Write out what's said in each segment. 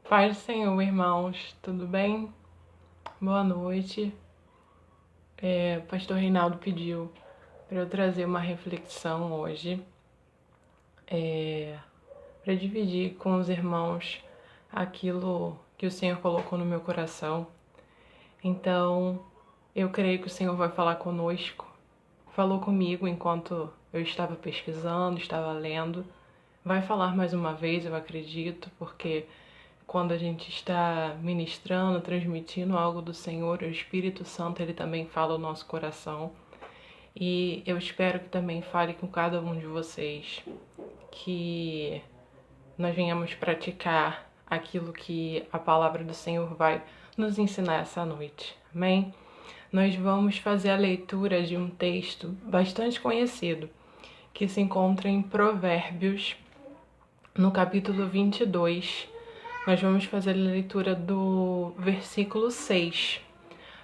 Paz do Senhor, irmãos, tudo bem? Boa noite. O pastor Reinaldo pediu para eu trazer uma reflexão hoje, para dividir com os irmãos aquilo que o Senhor colocou no meu coração. Então, eu creio que o Senhor vai falar conosco. Falou comigo enquanto eu estava pesquisando, estava lendo. Vai falar mais uma vez, eu acredito, porque quando a gente está ministrando, transmitindo algo do Senhor, o Espírito Santo, ele também fala o nosso coração. E eu espero que também fale com cada um de vocês, que nós venhamos praticar aquilo que a palavra do Senhor vai nos ensinar essa noite. Amém? Nós vamos fazer a leitura de um texto bastante conhecido, que se encontra em Provérbios, no capítulo 22. Nós vamos fazer a leitura do versículo 6.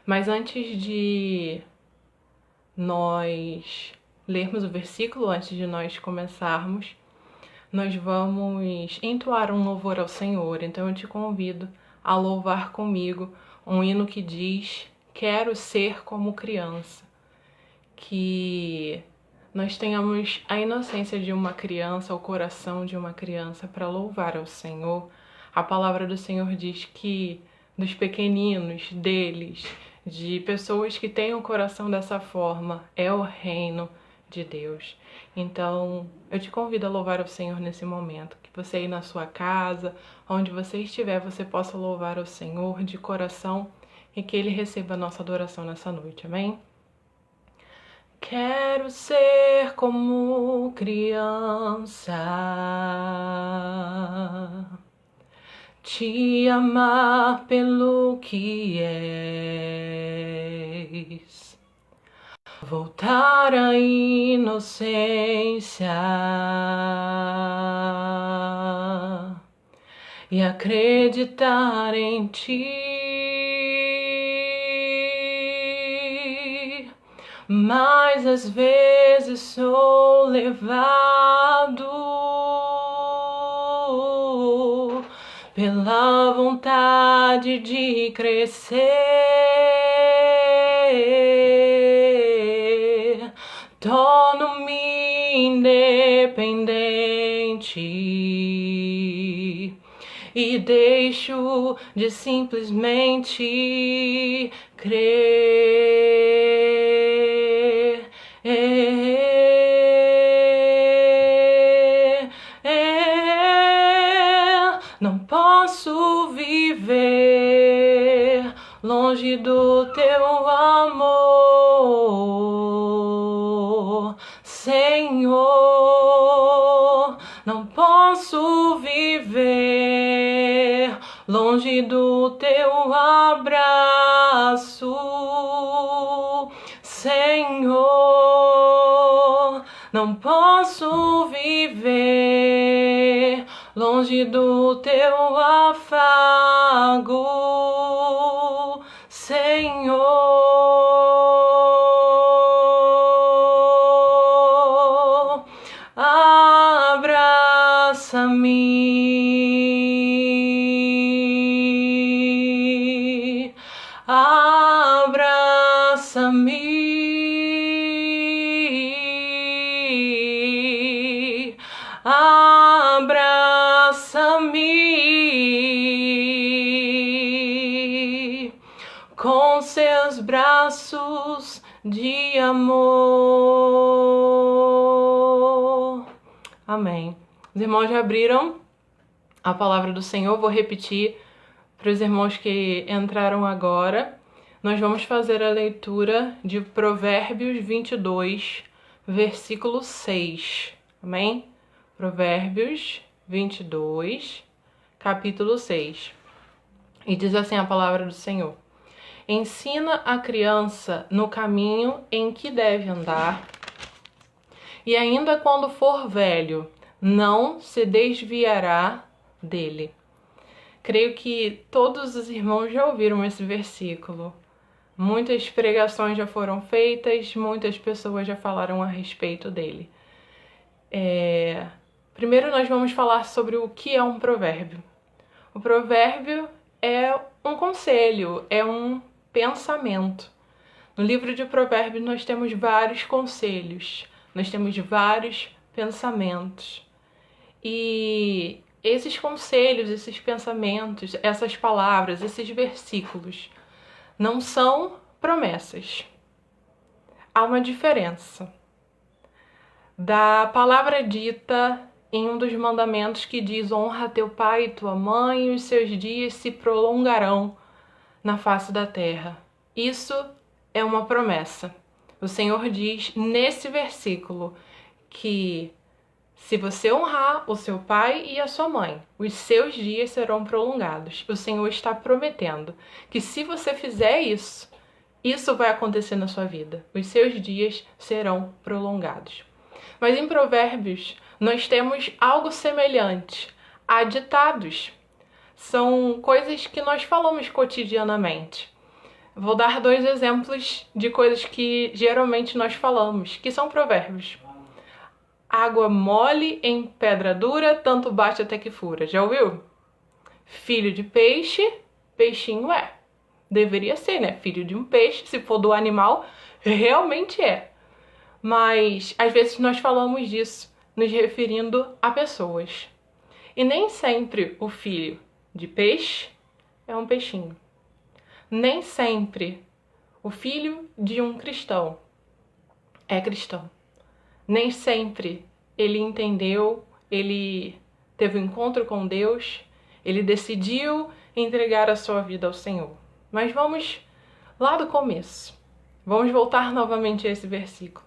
Mas antes de nós lermos o versículo, antes de nós começarmos, nós vamos entoar um louvor ao Senhor. Então eu te convido a louvar comigo um hino que diz: quero ser como criança. Que nós tenhamos a inocência de uma criança, o coração de uma criança para louvar ao Senhor. A palavra do Senhor diz que dos pequeninos, deles, de pessoas que têm o coração dessa forma, é o reino de Deus. Então, eu te convido a louvar ao Senhor nesse momento. Que você aí na sua casa, onde você estiver, você possa louvar ao Senhor de coração e que Ele receba a nossa adoração nessa noite. Amém? Quero ser como criança, te amar pelo que és, voltar à inocência e acreditar em ti. Mas às vezes sou levado pela vontade de crescer, torno-me independente e deixo de simplesmente crer. Não posso viver longe do teu amor, Senhor. Não posso viver longe do teu abraço, Senhor. Não posso viver longe do teu afago, Senhor. Abraça-me, abraça-me, abraça-me com seus braços de amor. Amém. Os irmãos já abriram a palavra do Senhor. Vou repetir para os irmãos que entraram agora. Nós vamos fazer a leitura de Provérbios 22, versículo 6. Amém? Provérbios 22, capítulo 6. E diz assim a palavra do Senhor: ensina a criança no caminho em que deve andar, e ainda quando for velho, não se desviará dele. Creio que todos os irmãos já ouviram esse versículo. Muitas pregações já foram feitas, muitas pessoas já falaram a respeito dele. Primeiro nós vamos falar sobre o que é um provérbio. O provérbio é um conselho, é um pensamento. No livro de Provérbios nós temos vários conselhos, nós temos vários pensamentos. E esses conselhos, esses pensamentos, essas palavras, esses versículos não são promessas. Há uma diferença da palavra dita em um dos mandamentos que diz: honra teu pai e tua mãe, e os seus dias se prolongarão na face da terra. Isso é uma promessa. O Senhor diz nesse versículo que se você honrar o seu pai e a sua mãe, os seus dias serão prolongados. O Senhor está prometendo que se você fizer isso, isso vai acontecer na sua vida. Os seus dias serão prolongados. Mas em Provérbios nós temos algo semelhante a ditados. São coisas que nós falamos cotidianamente. Vou dar 2 exemplos de coisas que geralmente nós falamos, que são provérbios. Água mole em pedra dura, tanto bate até que fura. Já ouviu? Filho de peixe, peixinho é. Deveria ser, né? Filho de um peixe, se for do animal, realmente é. Mas às vezes nós falamos disso nos referindo a pessoas. E nem sempre o filho de peixe é um peixinho. Nem sempre o filho de um cristão é cristão. Nem sempre ele entendeu, ele teve um encontro com Deus, ele decidiu entregar a sua vida ao Senhor. Mas vamos lá do começo. Vamos voltar novamente a esse versículo.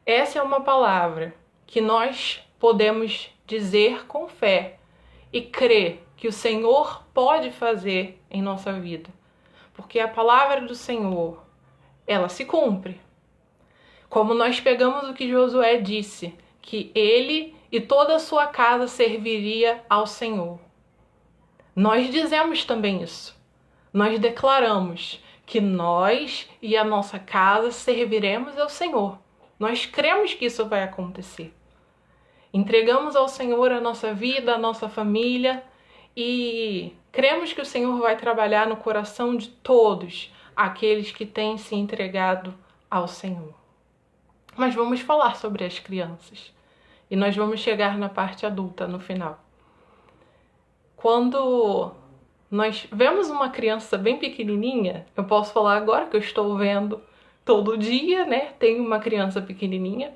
Essa é uma palavra que nós podemos dizer com fé e crer que o Senhor pode fazer em nossa vida. Porque a palavra do Senhor, ela se cumpre. Como nós pegamos o que Josué disse, que ele e toda a sua casa serviria ao Senhor. Nós dizemos também isso. Nós declaramos que nós e a nossa casa serviremos ao Senhor. Nós cremos que isso vai acontecer. Entregamos ao Senhor a nossa vida, a nossa família e cremos que o Senhor vai trabalhar no coração de todos aqueles que têm se entregado ao Senhor. Mas vamos falar sobre as crianças. E nós vamos chegar na parte adulta no final. Quando nós vemos uma criança bem pequenininha, eu posso falar agora que eu estou vendo todo dia, né? Tem uma criança pequenininha.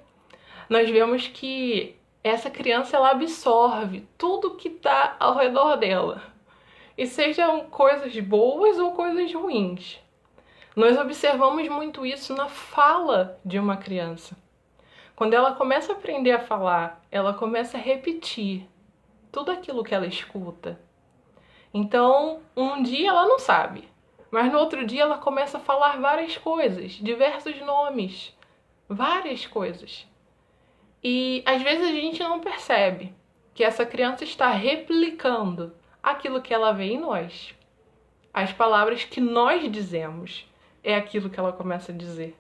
Nós vemos que essa criança ela absorve tudo que está ao redor dela. E sejam coisas boas ou coisas ruins. Nós observamos muito isso na fala de uma criança. Quando ela começa a aprender a falar, ela começa a repetir tudo aquilo que ela escuta. Então, um dia ela não sabe, mas no outro dia ela começa a falar várias coisas, diversos nomes, várias coisas. E às vezes a gente não percebe que essa criança está replicando aquilo que ela vê em nós. As palavras que nós dizemos é aquilo que ela começa a dizer.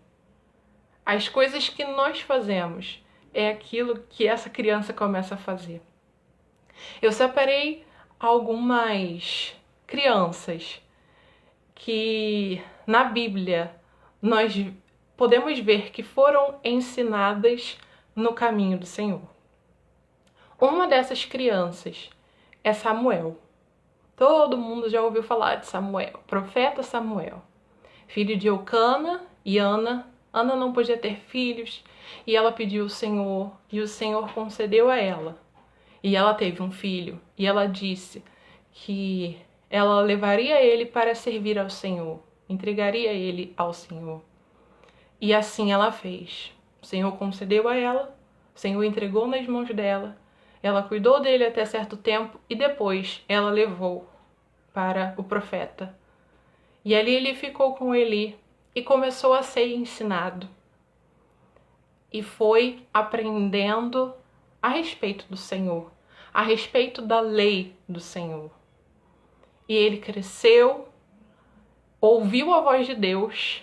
As coisas que nós fazemos é aquilo que essa criança começa a fazer. Eu separei algumas crianças que na Bíblia nós podemos ver que foram ensinadas no caminho do Senhor. Uma dessas crianças é Samuel. Todo mundo já ouviu falar de Samuel, profeta Samuel, filho de Eucana e Ana. Ana não podia ter filhos e ela pediu ao Senhor e o Senhor concedeu a ela. E ela teve um filho e ela disse que ela levaria ele para servir ao Senhor, entregaria ele ao Senhor. E assim ela fez. O Senhor concedeu a ela, o Senhor entregou nas mãos dela, ela cuidou dele até certo tempo e depois ela levou para o profeta. E ali ele ficou com Eli e começou a ser ensinado. E foi aprendendo a respeito do Senhor, a respeito da lei do Senhor. E ele cresceu, ouviu a voz de Deus.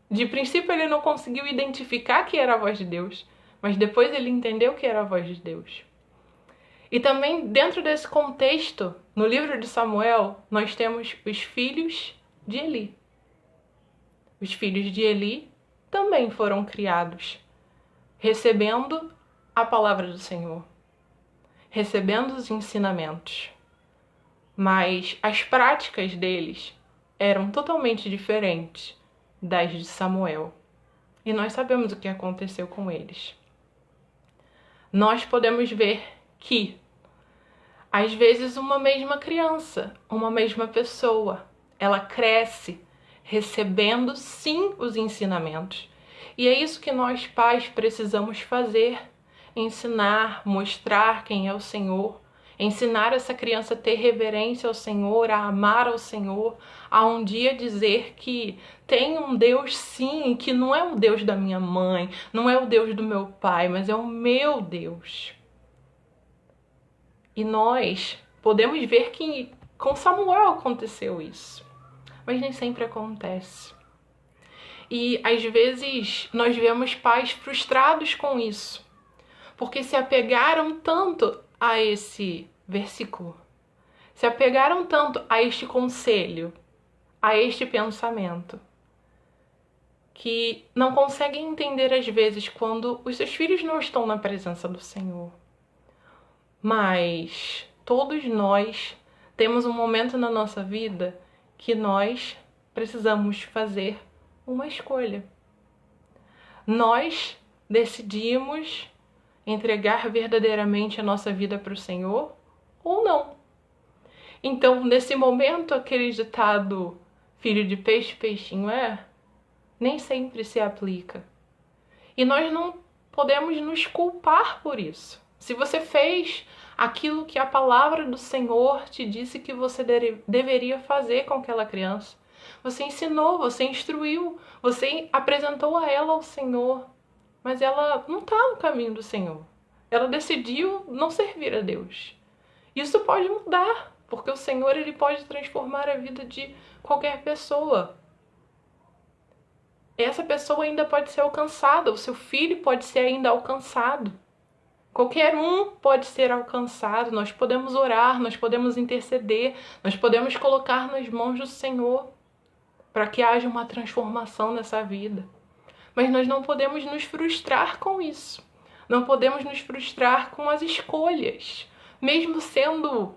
De princípio ele não conseguiu identificar que era a voz de Deus, mas depois ele entendeu que era a voz de Deus. E também dentro desse contexto, no livro de Samuel, nós temos os filhos de Eli. Os filhos de Eli também foram criados, recebendo a palavra do Senhor, recebendo os ensinamentos. Mas as práticas deles eram totalmente diferentes das de Samuel. E nós sabemos o que aconteceu com eles. Nós podemos ver que, às vezes, uma mesma criança, uma mesma pessoa, ela cresce recebendo, sim, os ensinamentos. E é isso que nós, pais, precisamos fazer: ensinar, mostrar quem é o Senhor, ensinar essa criança a ter reverência ao Senhor, a amar ao Senhor, a um dia dizer que tem um Deus, sim, que não é o Deus da minha mãe, não é o Deus do meu pai, mas é o meu Deus. E nós podemos ver que com Samuel aconteceu isso, mas nem sempre acontece. E às vezes nós vemos pais frustrados com isso, porque se apegaram tanto a esse versículo, se apegaram tanto a este conselho, a este pensamento, que não conseguem entender às vezes quando os seus filhos não estão na presença do Senhor. Mas todos nós temos um momento na nossa vida que nós precisamos fazer uma escolha. Nós decidimos entregar verdadeiramente a nossa vida para o Senhor ou não. Então, nesse momento, aquele ditado filho de peixe, peixinho é, nem sempre se aplica. E nós não podemos nos culpar por isso. Se você fez aquilo que a palavra do Senhor te disse que você deveria fazer com aquela criança, você ensinou, você instruiu, você apresentou a ela ao Senhor, mas ela não está no caminho do Senhor. Ela decidiu não servir a Deus. Isso pode mudar, porque o Senhor, ele pode transformar a vida de qualquer pessoa. Essa pessoa ainda pode ser alcançada, o seu filho pode ser ainda alcançado. Qualquer um pode ser alcançado, nós podemos orar, nós podemos interceder, nós podemos colocar nas mãos do Senhor para que haja uma transformação nessa vida. Mas nós não podemos nos frustrar com isso. Não podemos nos frustrar com as escolhas, mesmo sendo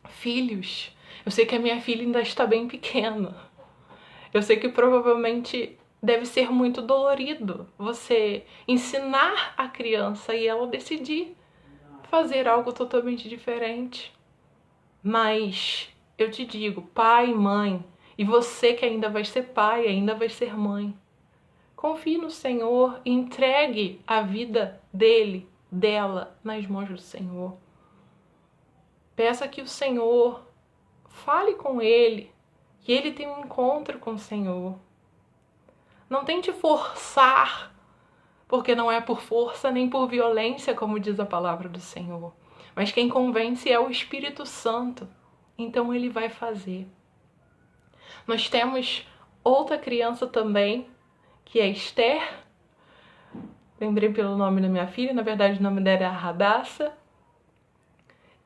filhos. Eu sei que a minha filha ainda está bem pequena. Eu sei que provavelmente deve ser muito dolorido você ensinar a criança e ela decidir fazer algo totalmente diferente. Mas eu te digo, pai, mãe, e você que ainda vai ser pai, ainda vai ser mãe, confie no Senhor e entregue a vida dele, dela, nas mãos do Senhor. Peça que o Senhor fale com ele, que ele tenha um encontro com o Senhor. Não tente forçar, porque não é por força nem por violência, como diz a palavra do Senhor. Mas quem convence é o Espírito Santo. Então ele vai fazer. Nós temos outra criança também, que é Esther. Lembrei pelo nome da minha filha, na verdade o nome dela é Radassa.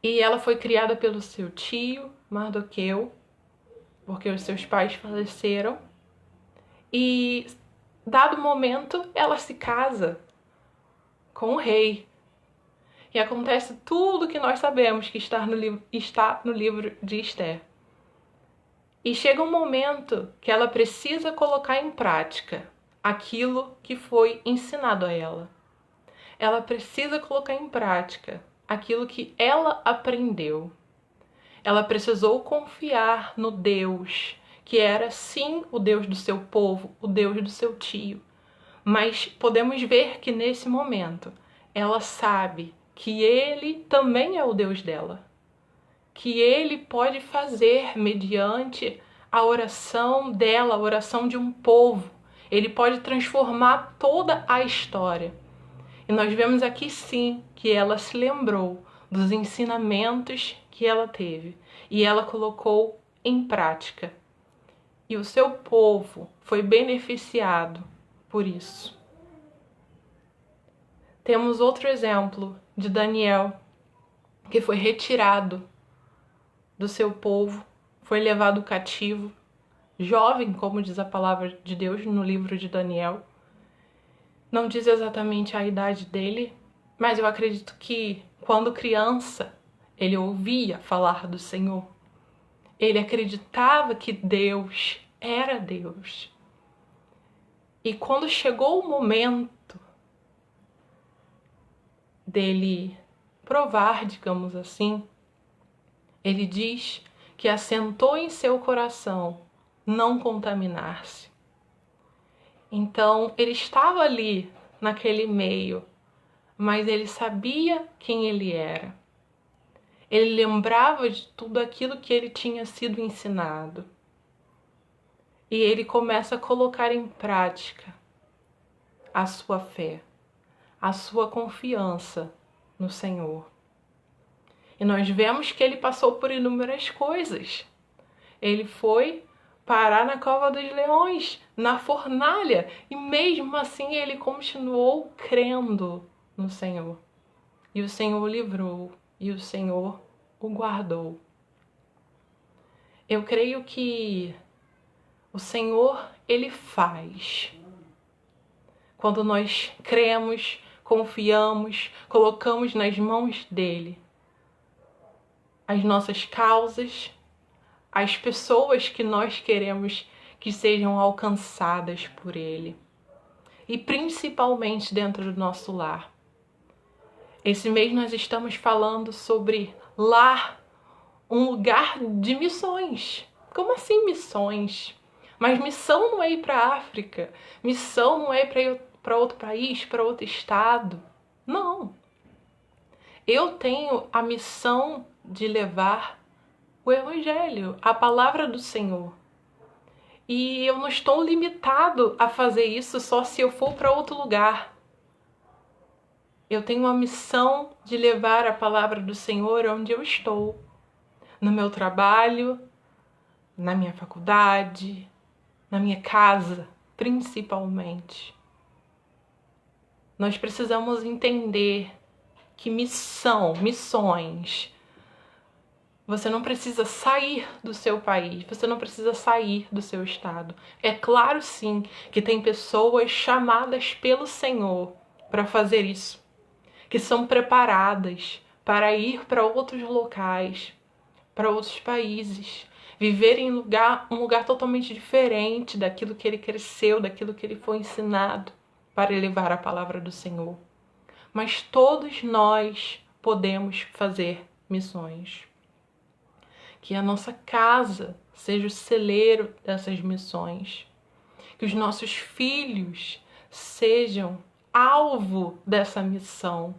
E ela foi criada pelo seu tio, Mardoqueu, porque os seus pais faleceram. E, dado momento, ela se casa com o rei. E acontece tudo que nós sabemos que está no livro de Esther. E chega um momento que ela precisa colocar em prática aquilo que foi ensinado a ela. Ela precisa colocar em prática aquilo que ela aprendeu. Ela precisou confiar no Deus, que era sim o Deus do seu povo, o Deus do seu tio. Mas podemos ver que nesse momento ela sabe que ele também é o Deus dela. Que ele pode fazer mediante a oração dela, a oração de um povo. Ele pode transformar toda a história. E nós vemos aqui sim que ela se lembrou dos ensinamentos que ela teve e ela colocou em prática. E o seu povo foi beneficiado por isso. Temos outro exemplo de Daniel. que foi retirado do seu povo, foi levado cativo, jovem, como diz a palavra de Deus no livro de Daniel. Não diz exatamente a idade dele, mas eu acredito que quando criança ele ouvia falar do Senhor. Ele acreditava que Deus era Deus. E quando chegou o momento dele provar, digamos assim, ele diz que assentou em seu coração não contaminar-se. Então, ele estava ali naquele meio, mas ele sabia quem ele era. Ele lembrava de tudo aquilo que ele tinha sido ensinado. E ele começa a colocar em prática a sua fé, a sua confiança no Senhor. E nós vemos que ele passou por inúmeras coisas. Ele foi parar na cova dos leões, na fornalha, e mesmo assim ele continuou crendo no Senhor. E o Senhor o livrou, e o Senhor o guardou. Eu creio que o Senhor, ele faz. Quando nós cremos, confiamos, colocamos nas mãos dele as nossas causas, as pessoas que nós queremos que sejam alcançadas por ele. E principalmente dentro do nosso lar. Esse mês nós estamos falando sobre lar, um lugar de missões. Como assim missões? Mas missão não é ir para a África, missão não é ir para outro país, para outro estado. Não. Eu tenho a missão de levar o Evangelho, a palavra do Senhor. E eu não estou limitado a fazer isso só se eu for para outro lugar. Eu tenho a missão de levar a palavra do Senhor onde eu estou. No meu trabalho, na minha faculdade, na minha casa, principalmente. Nós precisamos entender que missões, você não precisa sair do seu país, você não precisa sair do seu estado. É claro sim que tem pessoas chamadas pelo Senhor para fazer isso, que são preparadas para ir para outros locais, para outros países, viver em um lugar totalmente diferente daquilo que ele cresceu, daquilo que ele foi ensinado para levar a palavra do Senhor. Mas todos nós podemos fazer missões. Que a nossa casa seja o celeiro dessas missões. Que os nossos filhos sejam alvo dessa missão.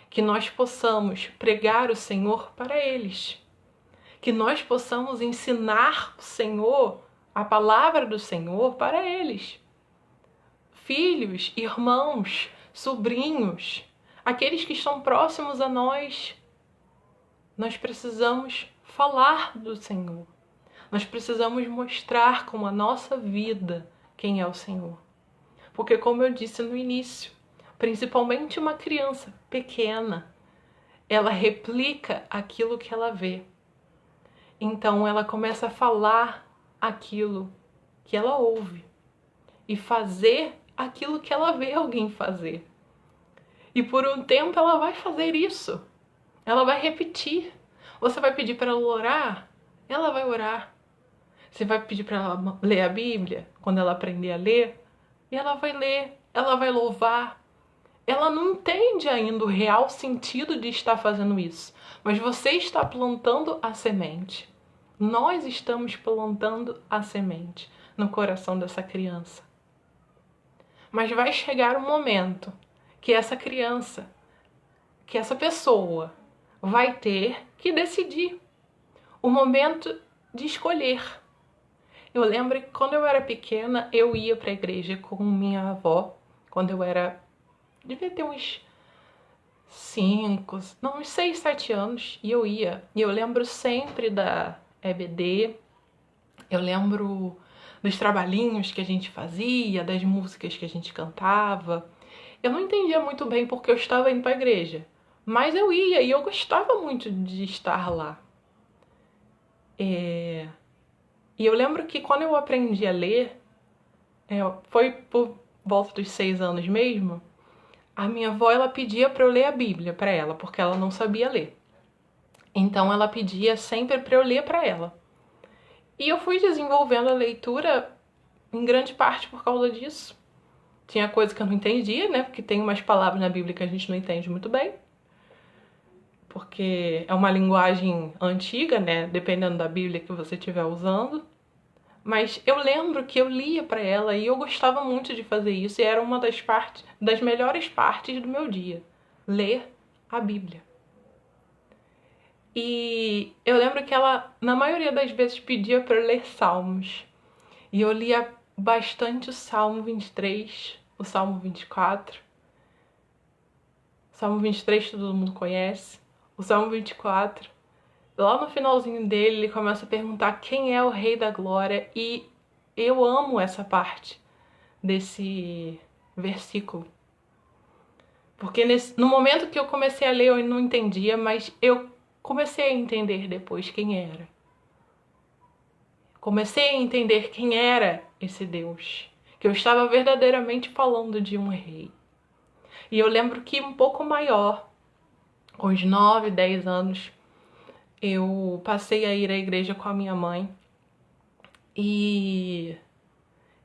Que nós possamos pregar o Senhor para eles. Que nós possamos ensinar o Senhor, a palavra do Senhor para eles. Filhos, irmãos, sobrinhos, aqueles que estão próximos a nós. Nós precisamos falar do Senhor. Nós precisamos mostrar com a nossa vida quem é o Senhor. Porque, como eu disse no início, principalmente uma criança pequena, ela replica aquilo que ela vê. Então ela começa a falar aquilo que ela ouve e fazer aquilo que ela vê alguém fazer. E por um tempo ela vai fazer isso. Ela vai repetir. Você vai pedir para ela orar? Ela vai orar. Você vai pedir para ela ler a Bíblia? Quando ela aprender a ler? E ela vai ler. Ela vai louvar. Ela não entende ainda o real sentido de estar fazendo isso. Mas você está plantando a semente. Nós estamos plantando a semente no coração dessa criança. Mas vai chegar um momento que essa criança, que essa pessoa vai ter que decidir. O momento de escolher. Eu lembro que quando eu era pequena, eu ia para a igreja com minha avó. Quando eu era... devia ter uns 6, 7 anos. E eu ia. E eu lembro sempre da EBD. Eu lembro dos trabalhinhos que a gente fazia, das músicas que a gente cantava. Eu não entendia muito bem porque eu estava indo para a igreja. Mas eu ia e eu gostava muito de estar lá. E eu lembro que quando eu aprendi a ler, foi por volta dos 6 anos mesmo, a minha avó ela pedia para eu ler a Bíblia para ela, porque ela não sabia ler. Então ela pedia sempre para eu ler para ela. E eu fui desenvolvendo a leitura em grande parte por causa disso. Tinha coisa que eu não entendia, né? Porque tem umas palavras na Bíblia que a gente não entende muito bem. Porque é uma linguagem antiga, né? Dependendo da Bíblia que você estiver usando. Mas eu lembro que eu lia para ela e eu gostava muito de fazer isso. E era uma das melhores partes do meu dia. Ler a Bíblia. E eu lembro que ela, na maioria das vezes, pedia para eu ler salmos. E eu lia bastante o Salmo 23, o Salmo 24. O Salmo 23 todo mundo conhece. O Salmo 24. Lá no finalzinho dele, ele começa a perguntar quem é o Rei da Glória. E eu amo essa parte desse versículo. Porque no momento que eu comecei a ler, eu não entendia, mas eu comecei a entender depois quem era. Comecei a entender quem era esse Deus. Que eu estava verdadeiramente falando de um rei. E eu lembro que um pouco maior, com uns 9, 10 anos, eu passei a ir à igreja com a minha mãe. E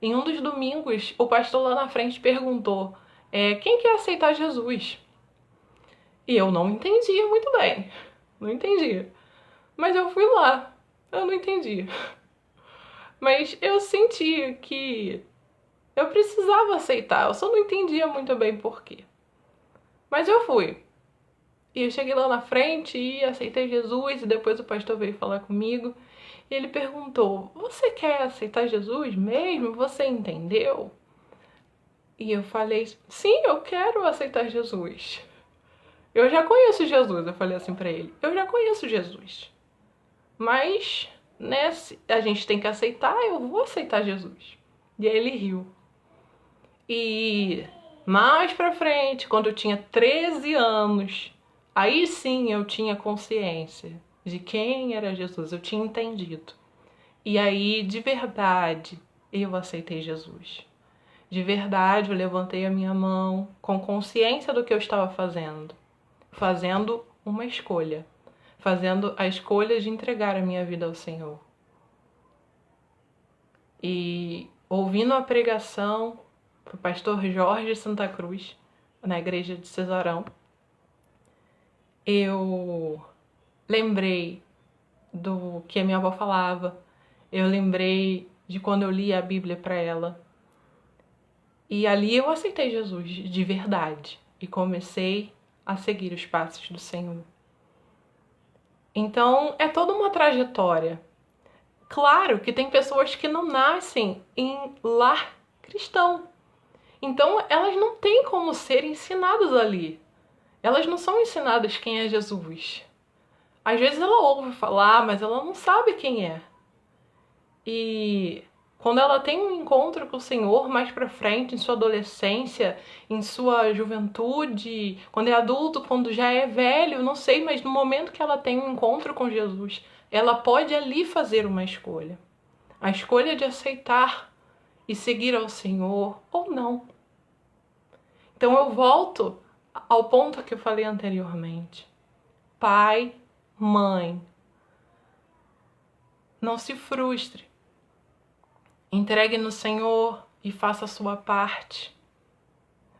em um dos domingos, o pastor lá na frente perguntou: quem quer aceitar Jesus? E eu não entendia muito bem. Não entendia. Mas eu fui lá. Eu não entendia. Mas eu sentia que eu precisava aceitar. Eu só não entendia muito bem por quê. Mas eu fui. E eu cheguei lá na frente e aceitei Jesus. E depois o pastor veio falar comigo. E ele perguntou: você quer aceitar Jesus mesmo? Você entendeu? E eu falei: sim, eu quero aceitar Jesus. Eu já conheço Jesus. Eu falei assim pra ele: eu já conheço Jesus. Mas, né, a gente tem que aceitar, eu vou aceitar Jesus. E aí ele riu. E mais pra frente, quando eu tinha 13 anos, aí sim eu tinha consciência de quem era Jesus, eu tinha entendido. E aí, de verdade, eu aceitei Jesus. De verdade, eu levantei a minha mão com consciência do que eu estava fazendo uma escolha. Fazendo a escolha de entregar a minha vida ao Senhor. E ouvindo a pregação do pastor Jorge Santa Cruz, na igreja de Cesarão, eu lembrei do que a minha avó falava, eu lembrei de quando eu li a Bíblia para ela. E ali eu aceitei Jesus de verdade e comecei a seguir os passos do Senhor. Então, é toda uma trajetória. Claro que tem pessoas que não nascem em lar cristão. Então, elas não têm como ser ensinadas ali. Elas não são ensinadas quem é Jesus. Às vezes ela ouve falar, mas ela não sabe quem é. E quando ela tem um encontro com o Senhor mais pra frente, em sua adolescência, em sua juventude, quando é adulto, quando já é velho, não sei, mas no momento que ela tem um encontro com Jesus, ela pode ali fazer uma escolha. A escolha de aceitar e seguir ao Senhor ou não. Então eu volto ao ponto que eu falei anteriormente. Pai, mãe, não se frustre. Entregue no Senhor e faça a sua parte.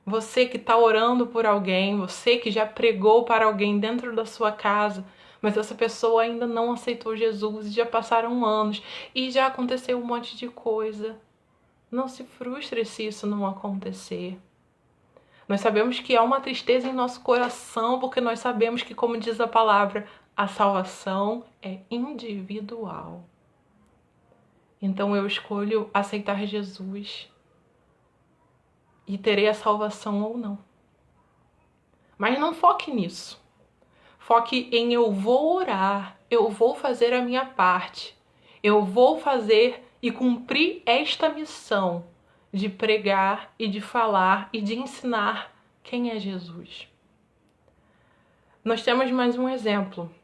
Você que está orando por alguém, você que já pregou para alguém dentro da sua casa, mas essa pessoa ainda não aceitou Jesus e já passaram anos e já aconteceu um monte de coisa. Não se frustre se isso não acontecer. Nós sabemos que há uma tristeza em nosso coração, porque nós sabemos que, como diz a palavra, a salvação é individual. Então eu escolho aceitar Jesus e terei a salvação ou não. Mas não foque nisso. Foque em eu vou orar, eu vou fazer a minha parte, eu vou fazer e cumprir esta missão de pregar e de falar e de ensinar quem é Jesus. Nós temos mais um exemplo,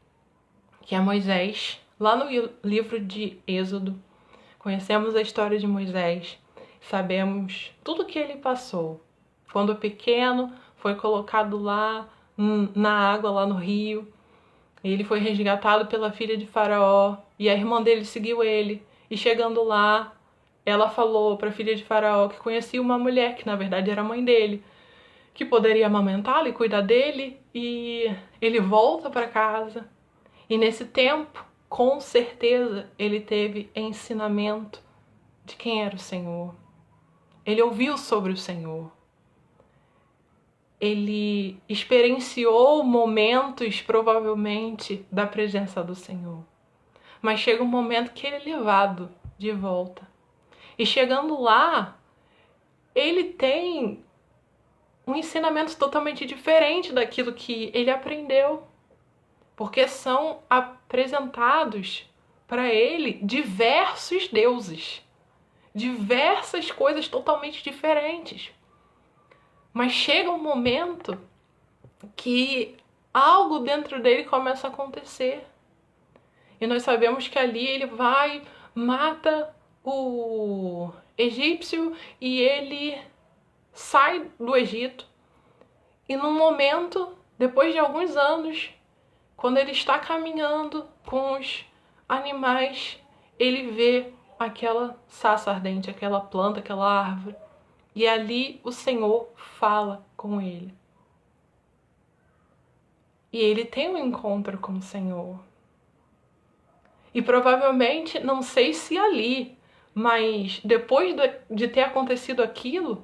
que é Moisés, lá no livro de Êxodo. Conhecemos a história de Moisés, sabemos tudo que ele passou. Quando pequeno, foi colocado lá na água, lá no rio. Ele foi resgatado pela filha de Faraó e a irmã dele seguiu ele. E chegando lá, ela falou para a filha de Faraó que conhecia uma mulher, que na verdade era a mãe dele, que poderia amamentá-lo e cuidar dele. E ele volta para casa. E nesse tempo, com certeza, ele teve ensinamento de quem era o Senhor. Ele ouviu sobre o Senhor. Ele experienciou momentos, provavelmente, da presença do Senhor. Mas chega um momento que ele é levado de volta. E chegando lá, ele tem um ensinamento totalmente diferente daquilo que ele aprendeu. Porque são apresentados para ele diversos deuses. Diversas coisas totalmente diferentes. Mas chega um momento que algo dentro dele começa a acontecer. E nós sabemos que ali ele vai, mata o egípcio e ele sai do Egito. E num momento, depois de alguns anos, quando ele está caminhando com os animais, ele vê aquela sarça ardente, aquela planta, aquela árvore. E ali o Senhor fala com ele. E ele tem um encontro com o Senhor. E provavelmente, não sei se ali, mas depois de ter acontecido aquilo,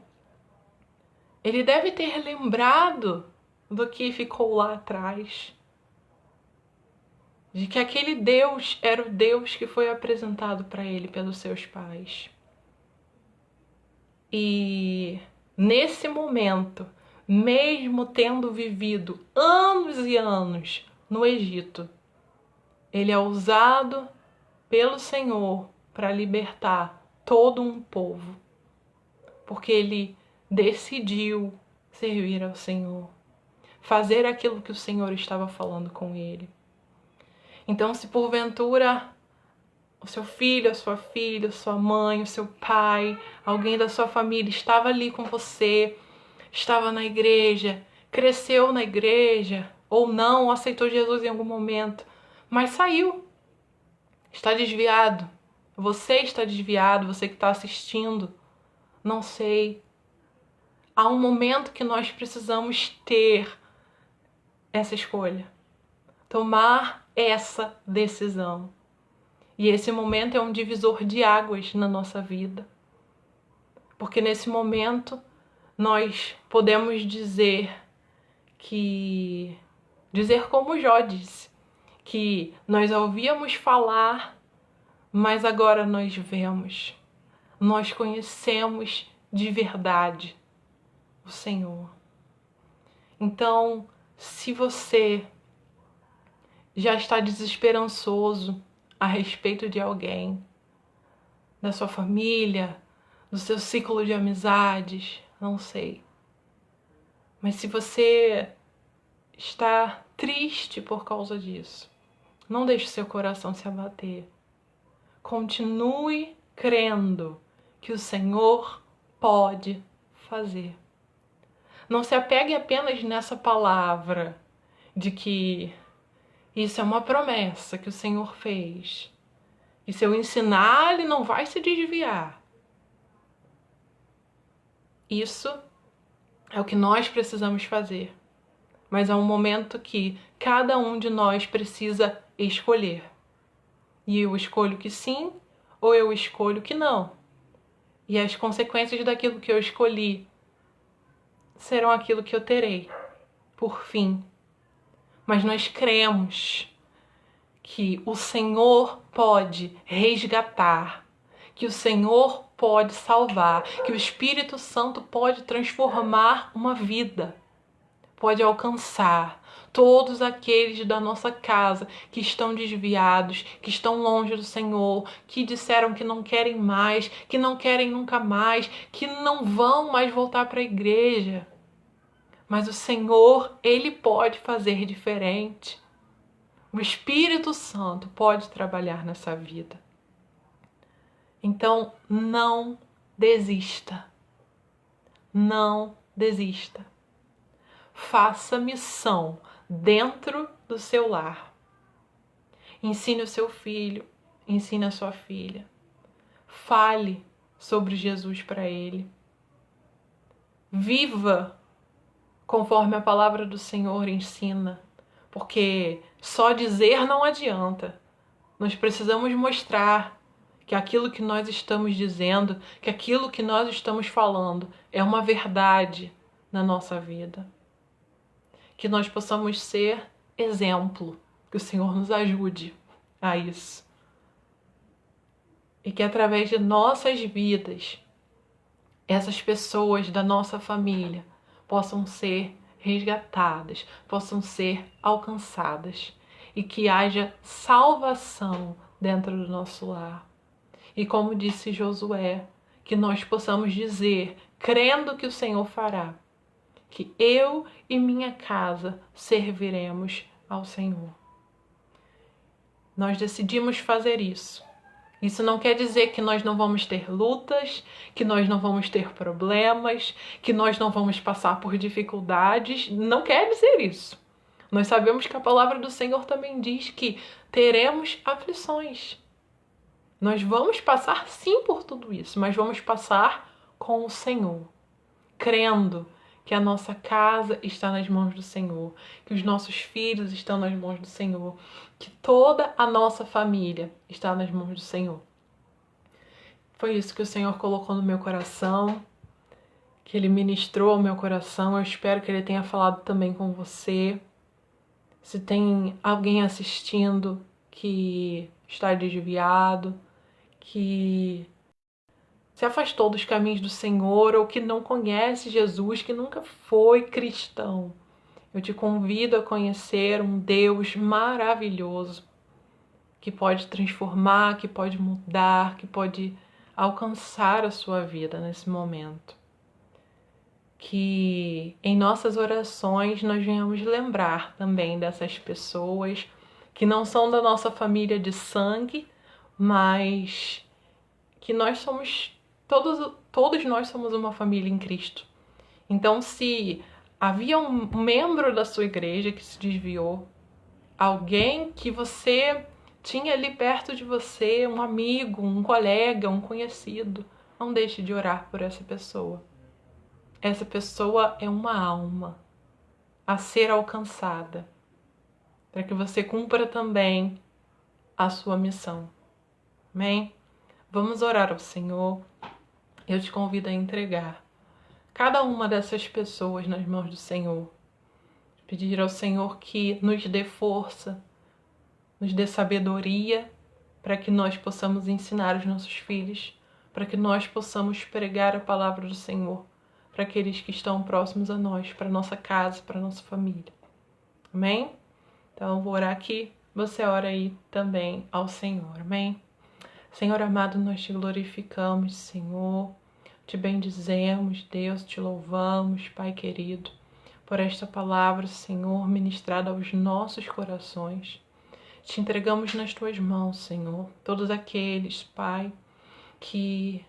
ele deve ter lembrado do que ficou lá atrás. De que aquele Deus era o Deus que foi apresentado para ele pelos seus pais. E nesse momento, mesmo tendo vivido anos e anos no Egito, ele é usado pelo Senhor para libertar todo um povo, porque ele decidiu servir ao Senhor, fazer aquilo que o Senhor estava falando com ele. Então, se porventura o seu filho, a sua filha, sua mãe, o seu pai, alguém da sua família estava ali com você, estava na igreja, cresceu na igreja, ou não, aceitou Jesus em algum momento, mas saiu, está desviado. Você está desviado, você que está assistindo, não sei. Há um momento que nós precisamos ter essa escolha, tomar essa decisão. E esse momento é um divisor de águas na nossa vida. Porque nesse momento nós podemos dizer como Jó disse, que nós ouvíamos falar, mas agora nós vemos. Nós conhecemos de verdade o Senhor. Então, se você já está desesperançoso a respeito de alguém, da sua família, do seu ciclo de amizades, não sei. Mas se você está triste por causa disso, não deixe seu coração se abater. Continue crendo que o Senhor pode fazer. Não se apegue apenas nessa palavra de que isso é uma promessa que o Senhor fez. E se eu ensinar, ele não vai se desviar. Isso é o que nós precisamos fazer. Mas há um momento que cada um de nós precisa escolher. E eu escolho que sim, ou eu escolho que não. E as consequências daquilo que eu escolhi serão aquilo que eu terei, por fim. Mas nós cremos que o Senhor pode resgatar, que o Senhor pode salvar, que o Espírito Santo pode transformar uma vida, pode alcançar todos aqueles da nossa casa que estão desviados, que estão longe do Senhor, que disseram que não querem mais, que não querem nunca mais, que não vão mais voltar para a igreja. Mas o Senhor, Ele pode fazer diferente. O Espírito Santo pode trabalhar nessa vida. Então, não desista. Não desista. Faça missão dentro do seu lar. Ensine o seu filho, ensine a sua filha. Fale sobre Jesus para ele. Viva conforme a palavra do Senhor ensina, porque só dizer não adianta. Nós precisamos mostrar que aquilo que nós estamos dizendo, que aquilo que nós estamos falando é uma verdade na nossa vida. Que nós possamos ser exemplo, que o Senhor nos ajude a isso. E que através de nossas vidas, essas pessoas da nossa família possam ser resgatadas, possam ser alcançadas e que haja salvação dentro do nosso lar. E como disse Josué, que nós possamos dizer, crendo que o Senhor fará, que eu e minha casa serviremos ao Senhor. Nós decidimos fazer isso. Isso não quer dizer que nós não vamos ter lutas, que nós não vamos ter problemas, que nós não vamos passar por dificuldades. Não quer dizer isso. Nós sabemos que a palavra do Senhor também diz que teremos aflições. Nós vamos passar sim por tudo isso, mas vamos passar com o Senhor, crendo que a nossa casa está nas mãos do Senhor, que os nossos filhos estão nas mãos do Senhor, que toda a nossa família está nas mãos do Senhor. Foi isso que o Senhor colocou no meu coração, que Ele ministrou ao meu coração. Eu espero que Ele tenha falado também com você. Se tem alguém assistindo que está desviado, que se afastou dos caminhos do Senhor ou que não conhece Jesus, que nunca foi cristão, eu te convido a conhecer um Deus maravilhoso que pode transformar, que pode mudar, que pode alcançar a sua vida nesse momento. Que em nossas orações nós venhamos lembrar também dessas pessoas que não são da nossa família de sangue, mas que nós somos, todos nós somos uma família em Cristo. Então, se havia um membro da sua igreja que se desviou, alguém que você tinha ali perto de você, um amigo, um colega, um conhecido, não deixe de orar por essa pessoa. Essa pessoa é uma alma a ser alcançada, para que você cumpra também a sua missão. Amém? Vamos orar ao Senhor. Eu te convido a entregar cada uma dessas pessoas nas mãos do Senhor. Pedir ao Senhor que nos dê força, nos dê sabedoria para que nós possamos ensinar os nossos filhos, para que nós possamos pregar a palavra do Senhor para aqueles que estão próximos a nós, para a nossa casa, para a nossa família. Amém? Então, eu vou orar aqui, você ora aí também ao Senhor. Amém? Senhor amado, nós te glorificamos, Senhor, te bendizemos, Deus, te louvamos, Pai querido, por esta palavra, Senhor, ministrada aos nossos corações. Te entregamos nas tuas mãos, Senhor, todos aqueles, Pai, que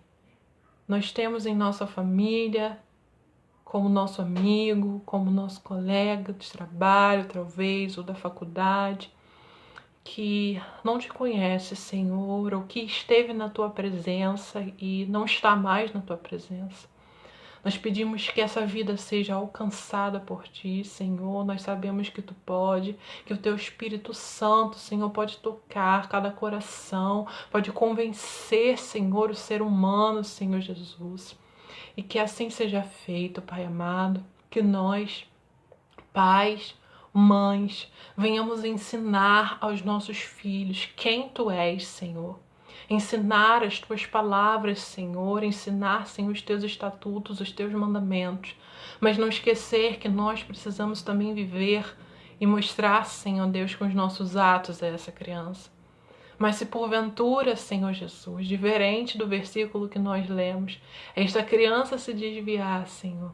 nós temos em nossa família, como nosso amigo, como nosso colega de trabalho, talvez, ou da faculdade, que não te conhece, Senhor, ou que esteve na tua presença e não está mais na tua presença. Nós pedimos que essa vida seja alcançada por ti, Senhor. Nós sabemos que tu pode, que o teu Espírito Santo, Senhor, pode tocar cada coração, pode convencer, Senhor, o ser humano, Senhor Jesus. E que assim seja feito, Pai amado, que nós, pais, mães, venhamos ensinar aos nossos filhos quem tu és, Senhor. Ensinar as tuas palavras, Senhor, ensinar, Senhor, os teus estatutos, os teus mandamentos, mas não esquecer que nós precisamos também viver e mostrar, Senhor Deus, com os nossos atos a essa criança. Mas se porventura, Senhor Jesus, diferente do versículo que nós lemos, esta criança se desviar, Senhor,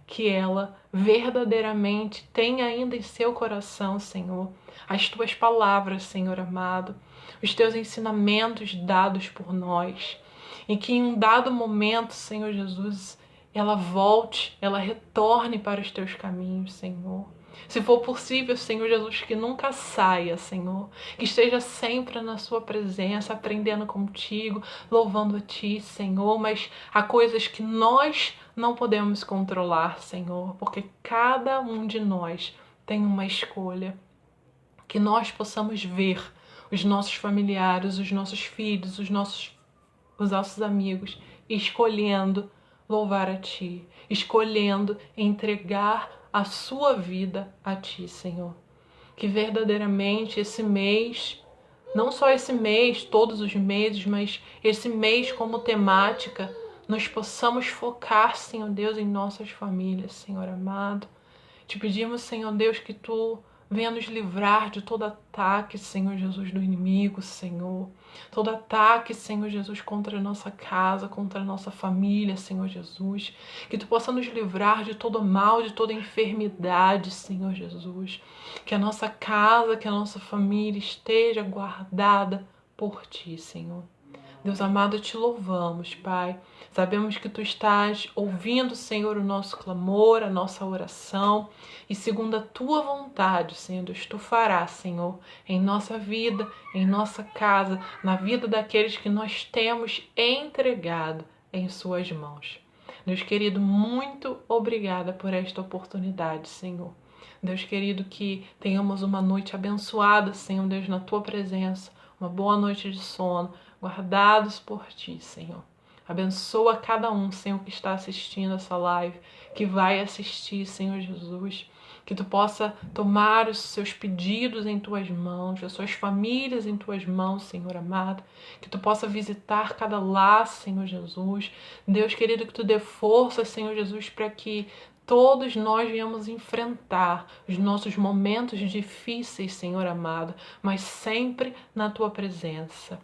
que ela verdadeiramente tenha ainda em seu coração, Senhor, as tuas palavras, Senhor amado, os teus ensinamentos dados por nós, e que em um dado momento, Senhor Jesus, ela volte, ela retorne para os teus caminhos, Senhor. Se for possível, Senhor Jesus, que nunca saia, Senhor, que esteja sempre na sua presença, aprendendo contigo, louvando a ti, Senhor, mas há coisas que nós não podemos controlar, Senhor, porque cada um de nós tem uma escolha. Que nós possamos ver os nossos familiares, os nossos filhos, os nossos amigos escolhendo louvar a ti, escolhendo entregar a sua vida a ti, Senhor. Que verdadeiramente esse mês, não só esse mês, todos os meses, mas esse mês como temática, nós possamos focar, Senhor Deus, em nossas famílias, Senhor amado. Te pedimos, Senhor Deus, que tu venha nos livrar de todo ataque, Senhor Jesus, do inimigo, Senhor. Todo ataque, Senhor Jesus, contra a nossa casa, contra a nossa família, Senhor Jesus. Que tu possa nos livrar de todo mal, de toda enfermidade, Senhor Jesus. Que a nossa casa, que a nossa família esteja guardada por ti, Senhor. Deus amado, te louvamos, Pai. Sabemos que tu estás ouvindo, Senhor, o nosso clamor, a nossa oração. E segundo a tua vontade, Senhor Deus, tu farás, Senhor, em nossa vida, em nossa casa, na vida daqueles que nós temos entregado em suas mãos. Deus querido, muito obrigada por esta oportunidade, Senhor. Deus querido, que tenhamos uma noite abençoada, Senhor Deus, na tua presença. Uma boa noite de sono, guardados por ti, Senhor. Abençoa cada um, Senhor, que está assistindo essa live, que vai assistir, Senhor Jesus. Que tu possa tomar os seus pedidos em tuas mãos, as suas famílias em tuas mãos, Senhor amado. Que tu possa visitar cada lar, Senhor Jesus. Deus querido, que tu dê força, Senhor Jesus, para que todos nós viemos enfrentar os nossos momentos difíceis, Senhor amado, mas sempre na tua presença.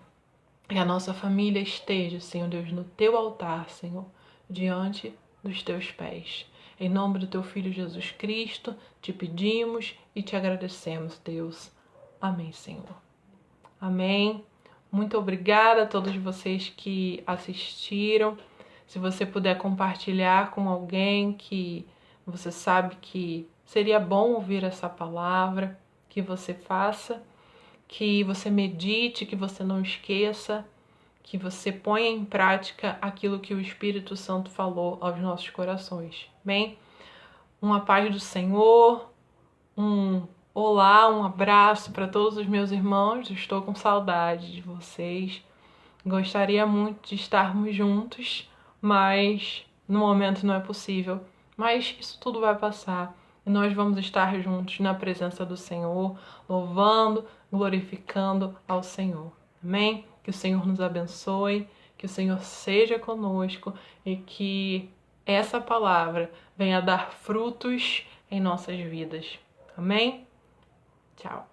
Que a nossa família esteja, Senhor Deus, no teu altar, Senhor, diante dos teus pés. Em nome do teu Filho Jesus Cristo, te pedimos e te agradecemos, Deus. Amém, Senhor. Amém. Muito obrigada a todos vocês que assistiram. Se você puder compartilhar com alguém que você sabe que seria bom ouvir essa palavra, que você faça, que você medite, que você não esqueça, que você ponha em prática aquilo que o Espírito Santo falou aos nossos corações. Bem, uma paz do Senhor, um olá, um abraço para todos os meus irmãos. Estou com saudade de vocês. Gostaria muito de estarmos juntos, mas no momento não é possível. Mas isso tudo vai passar e nós vamos estar juntos na presença do Senhor, louvando, glorificando ao Senhor. Amém? Que o Senhor nos abençoe, que o Senhor seja conosco e que essa palavra venha dar frutos em nossas vidas. Amém? Tchau.